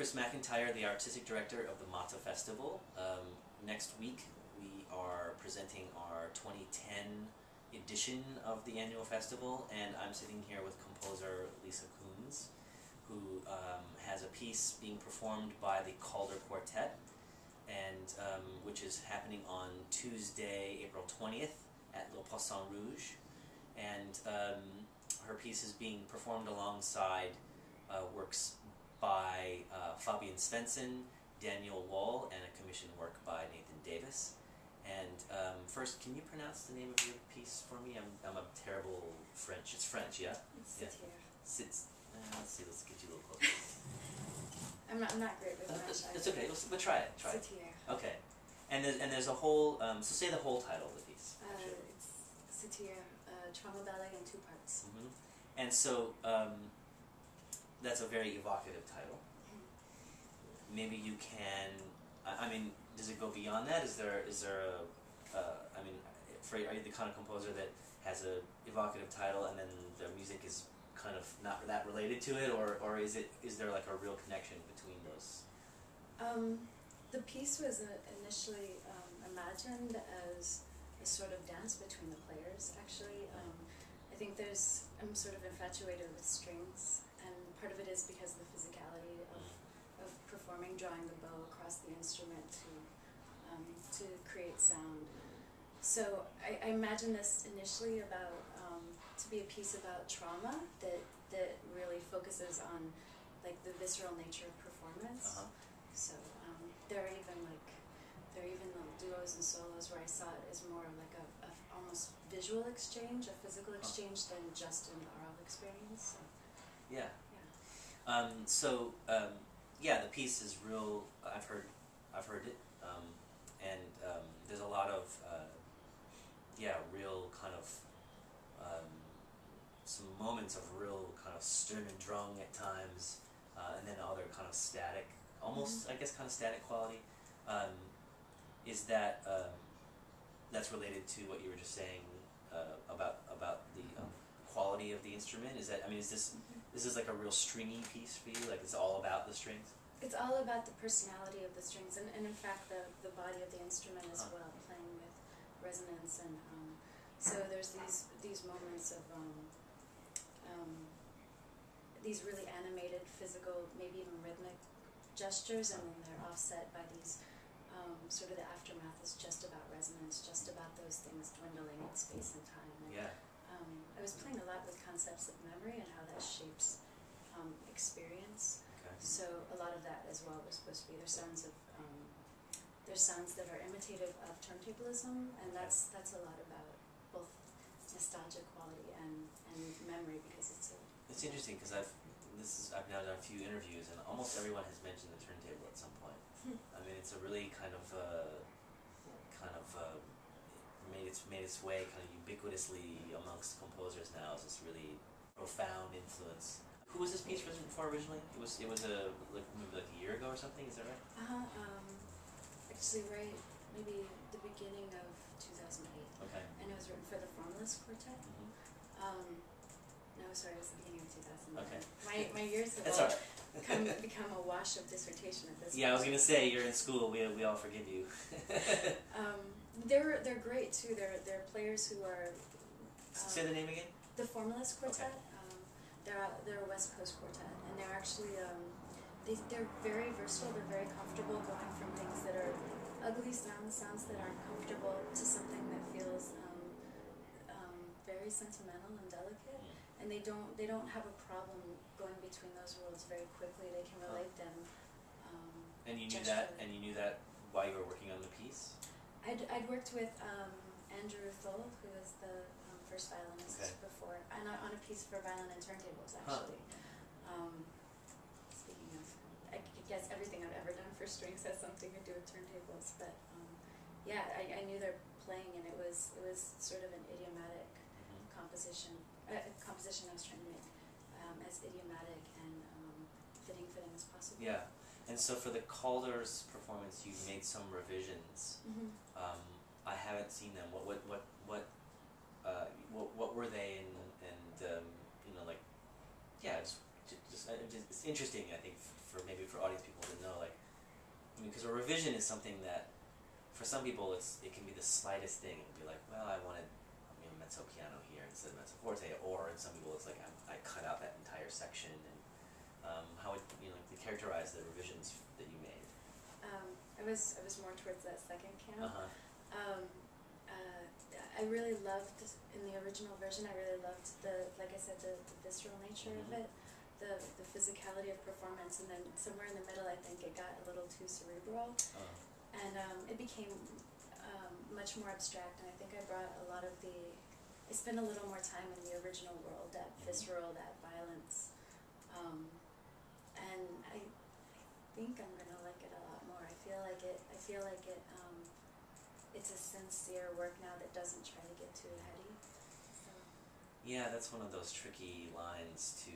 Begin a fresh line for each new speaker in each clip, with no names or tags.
Chris McIntyre, the artistic director of the Mata Festival. Next week we are presenting our 2010 edition of the annual festival, and I'm sitting here with composer Lisa Coons, who has a piece being performed by the Calder Quartet, and which is happening on Tuesday, April 20th at Le Poisson Rouge. And her piece is being performed alongside works by Fabian Svensson, Daniel Wall, and a commissioned work by Nathan Davis. And first, can you pronounce the name of your piece for me? I'm a terrible French. It's French, yeah?
It's
Sit. Let's see. Let's get you a little closer.
I'm not great with French.
It's okay. But try it. Try it. Okay. And there's a whole. So say the whole title of the piece.
It's Satire, trauma ballet in 2 parts.
Mm-hmm. And so that's a very evocative title. Maybe you can. I mean, does it go beyond that? Is there a? I mean, are you the kind of composer that has a evocative title and then the music is kind of not that related to it, or is there like a real connection between those?
The piece was initially imagined as a sort of dance between the players. Actually, I think I'm sort of infatuated with strings, and part of it is because of the physicality of performing, drawing the bow across the instrument to create sound. So I imagined this initially about to be a piece about trauma that really focuses on like the visceral nature of performance. So there are even little duos and solos where I saw it as more like a almost visual exchange, a physical exchange than just an oral experience. So,
yeah.
Yeah.
Yeah, the piece is real. I've heard it, and there's a lot of real kind of some moments of real kind of Sturm-und-Drang at times, and then other kind of static, almost I guess kind of static quality. Is that that's related to what you were just saying about the quality of the instrument? Is that, I mean, is this like a real stringy piece for you? Like it's all about the strings?
It's all about the personality of the strings, and in fact the body of the instrument as well, playing with resonance, and so there's these moments of these really animated, physical, maybe even rhythmic gestures, and then they're offset by these sort of the aftermath is just about resonance, just about those things dwindling in space and time. And, I was playing a lot with concepts of memory and how that shapes experience.
Okay.
So a lot of that as well was supposed to be there's sounds that are imitative of turntablism, and that's a lot about both nostalgia quality and memory, because
it's interesting because I've now done a few interviews and almost everyone has mentioned the turntable at some point. I mean, it's a really kind of made its way kind of ubiquitously amongst composers now. It's this really profound influence. Who was this piece written for originally? It was maybe like a year ago or something. Is that right?
Actually, right, maybe the beginning of 2008.
Okay.
And it was written for the Formless Quartet. No, sorry, it was the beginning of 2009.
Okay.
My years have
That's
all
right.
become a wash of dissertation at this point.
Yeah, I was gonna say you're in school. We all forgive you.
They're great too. They're players who are.
Say the name again.
The Formless Quartet.
Okay.
They're a West Coast quartet, and they're actually they're very versatile. They're very comfortable going from things that are ugly sounds that aren't comfortable, to something that feels very sentimental and delicate. And they don't have a problem going between those worlds very quickly. They can relate them.
And you knew that. And you knew that while you were working on the piece.
I'd worked with Andrew Thole, who was the first violinist before, and on a piece for violin and turntables actually. Speaking of, I guess everything I've ever done for strings has something to do with turntables, but yeah, I knew their playing, and it was sort of an idiomatic composition I was trying to make as idiomatic and fitting as possible.
Yeah, and so for the Calder's performance, you made some revisions. I haven't seen them. What were they? And you know, like, yeah, it's interesting. I think for audience people revision is something that, for some people, it can be the slightest thing. It can be like, well, I wanted mezzo piano here instead of mezzo forte, or in some people it's like I cut out that entire section. And how would you like to characterize the revisions that you made?
I was more towards that second camp.
Uh-huh.
I really loved, in the original version, I really loved like I said, the visceral nature of it, the physicality of performance, and then somewhere in the middle I think it got a little too cerebral, and it became much more abstract, and I think I brought a lot of I spent a little more time in the original world, that visceral, that violence, and I think I'm gonna like it a lot more. I feel like it it's a sincere work now that doesn't try to get too heady. So.
Yeah, that's one of those tricky lines to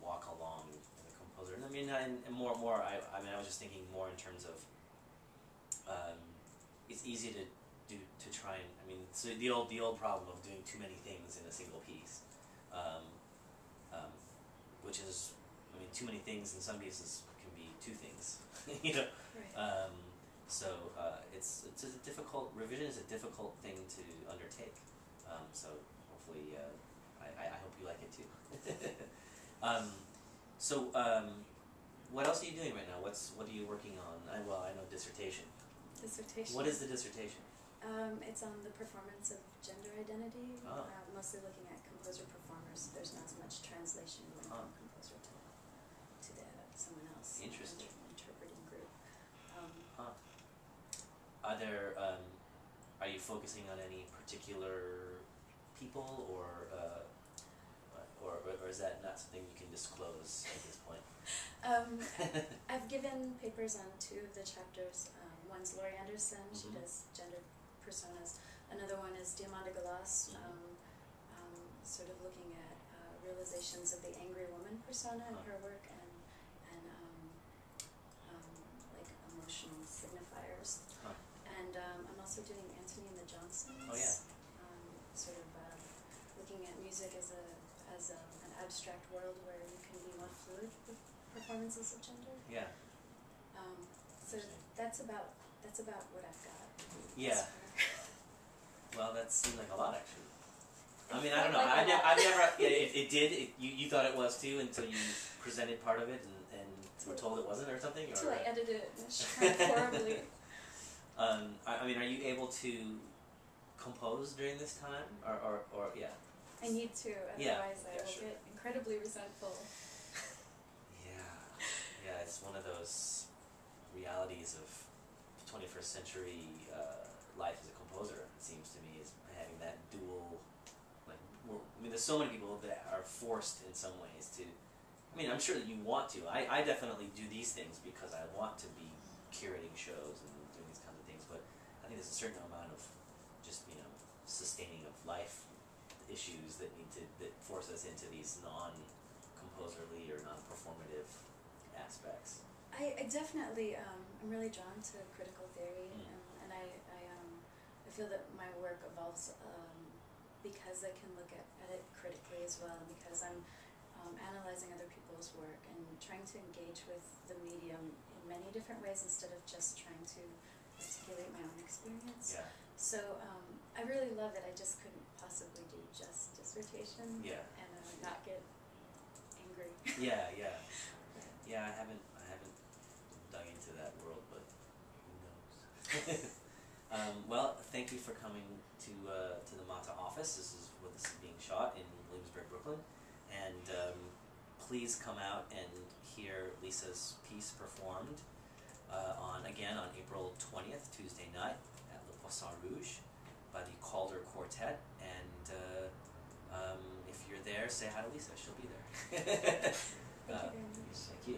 walk along with a composer. And I mean, and more. I was just thinking more in terms of it's easy to try and so the old problem of doing too many things in a single piece, which is too many things in some pieces can be two things, you know.
Right.
So it's a difficult, revision is a difficult thing to undertake. So hopefully, I hope you like it too. What else are you doing right now? What are you working on? I know dissertation.
Dissertation.
What is the dissertation?
It's on the performance of gender identity,
Oh.
Mostly looking at composer-performers. There's not as much translation going from composer to someone else.
Interesting.
Interpreting group.
Are there? Are you focusing on any particular people, or is that not something you can disclose at this point?
I've given papers on 2 of the chapters. One's Laurie Anderson. She does gender personas. Another one is Diamanda Galas, sort of looking at realizations of the angry woman persona in her work, and like emotional signifiers. And I'm also doing Antony and the Johnsons.
Oh yeah.
Sort of looking at music as an abstract world where you can be more fluid with performances of gender.
Yeah.
So that's about what I've got.
Yeah. Well, that seemed like a lot, actually. I
It
mean, I don't know.
felt like
I've never. It did. You thought it was too until you presented part of it and were told it wasn't, or something.
Until I edited it and it shrank horribly.
I mean, are you able to compose during this time, or yeah?
I need to, otherwise I will
sure.
get incredibly resentful.
Yeah, it's one of those realities of 21st century life as a composer. It seems to me is having that dual, there's so many people that are forced in some ways to. I mean, I'm sure that you want to. I definitely do these things because I want to be curating shows and doing these kinds of things. But I think there's a certain amount of just sustaining of life issues that force us into these non-composerly or non-performative aspects.
I definitely, I'm really drawn to critical theory, and I feel that my work evolves because I can look at it critically as well, and because I'm analyzing other people's work and trying to engage with the medium in many different ways instead of just trying to articulate my own experience.
Yeah.
So I really love it. I just couldn't possibly do just dissertation and not get angry.
Yeah. I haven't dug into that world, but who knows? Well, thank you for coming to the Mata office. This is being shot in Williamsburg, Brooklyn, and please come out and hear Lisa's piece performed on April 20th, Tuesday night at Le Poisson Rouge by the Calder Quartet. And if you're there, say hi to Lisa. She'll be there.
Thank you very much.
Thank you.